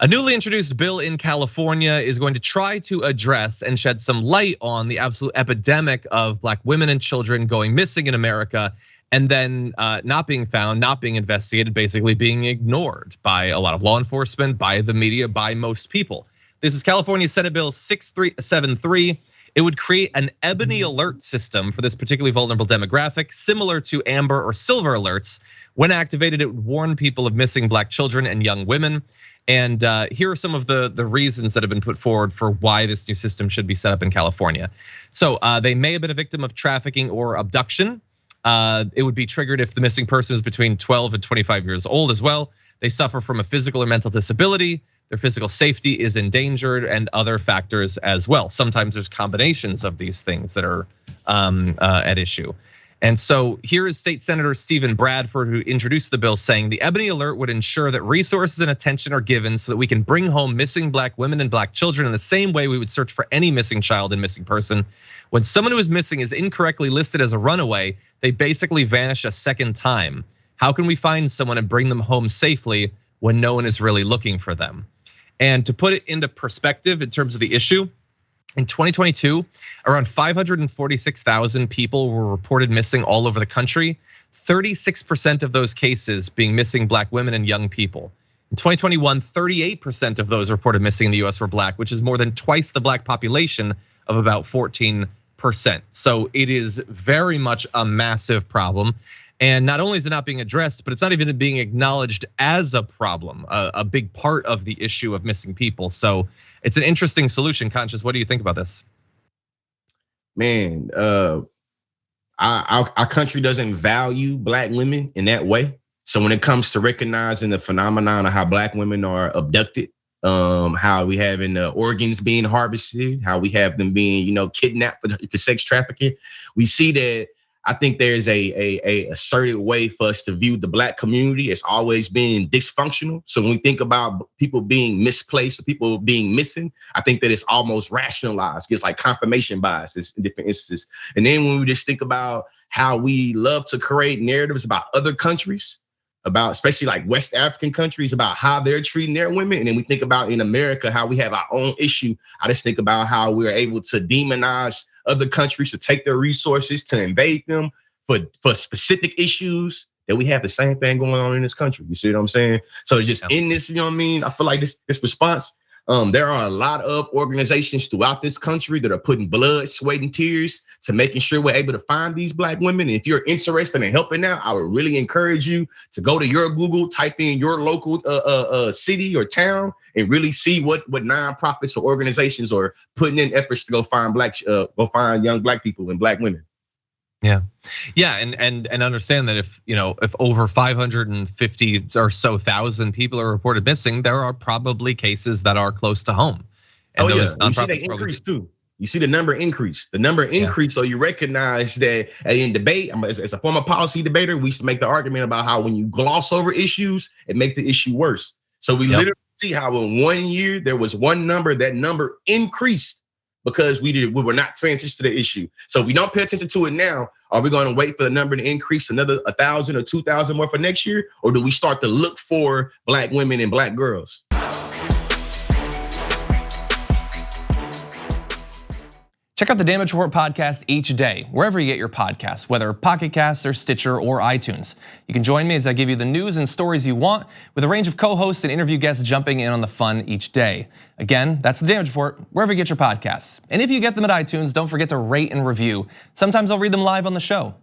A newly introduced bill in California is going to try to address and shed some light on the absolute epidemic of Black women and children going missing in America, and then not being found, not being investigated, basically being ignored by a lot of law enforcement, by the media, by most people. This is California Senate Bill 6373. It would create an Ebony Alert system for this particularly vulnerable demographic, similar to Amber or Silver alerts. When activated, it would warn people of missing Black children and young women. And here are some of the reasons that have been put forward for why this new system should be set up in California. So they may have been a victim of trafficking or abduction. It would be triggered if the missing person is between 12 and 25 years old as well. They suffer from a physical or mental disability. Their physical safety is endangered, and other factors as well. Sometimes there's combinations of these things that are at issue. And so here is State Senator Stephen Bradford, who introduced the bill, saying the Ebony Alert would ensure that resources and attention are given so that we can bring home missing Black women and Black children in the same way we would search for any missing child and missing person. When someone who is missing is incorrectly listed as a runaway, they basically vanish a second time. How can we find someone and bring them home safely when no one is really looking for them? And to put it into perspective in terms of the issue, in 2022, around 546,000 people were reported missing all over the country. 36% of those cases being missing Black women and young people. In 2021, 38% of those reported missing in the US were Black, which is more than twice the Black population of about 14%. So it is very much a massive problem. And not only is it not being addressed, but it's not even being acknowledged as a problem, a big part of the issue of missing people. So it's an interesting solution. Conscious, what do you think about this? Man, our country doesn't value Black women in that way. So when it comes to recognizing the phenomenon of how Black women are abducted, how we having organs being harvested, how we have them being, kidnapped for sex trafficking, we see that. I think there's a asserted way for us to view the Black community as always being dysfunctional. So when we think about people being misplaced, or people being missing, I think that it's almost rationalized. It's like confirmation bias in different instances. And then when we just think about how we love to create narratives about other countries, about especially like West African countries, about how they're treating their women. And then we think about in America, how we have our own issue. I just think about how we're able to demonize other countries, to take their resources, to invade them for specific issues, that we have the same thing going on in this country. You see what I'm saying? So just in this, I feel like this response, there are a lot of organizations throughout this country that are putting blood, sweat, and tears to making sure we're able to find these Black women. And if you're interested in helping out, I would really encourage you to go to your Google, type in your local city or town, and really see what nonprofits or organizations are putting in efforts to go find young Black people and Black women. Yeah, and understand that if over 550 or so thousand people are reported missing, there are probably cases that are close to home. And you see that increase too. You see the number increase. So you recognize that in debate, as a former policy debater, we used to make the argument about how when you gloss over issues, it makes the issue worse. So we literally see how in 1 year there was one number, that number increased because we were not paying attention to the issue. So if we don't pay attention to it now, are we going to wait for the number to increase another 1,000 or 2,000 more for next year? Or do we start to look for Black women and Black girls? Check out the Damage Report podcast each day, wherever you get your podcasts, whether Pocket Casts or Stitcher or iTunes. You can join me as I give you the news and stories you want, with a range of co-hosts and interview guests jumping in on the fun each day. Again, that's the Damage Report, wherever you get your podcasts. And if you get them at iTunes, don't forget to rate and review. Sometimes I'll read them live on the show.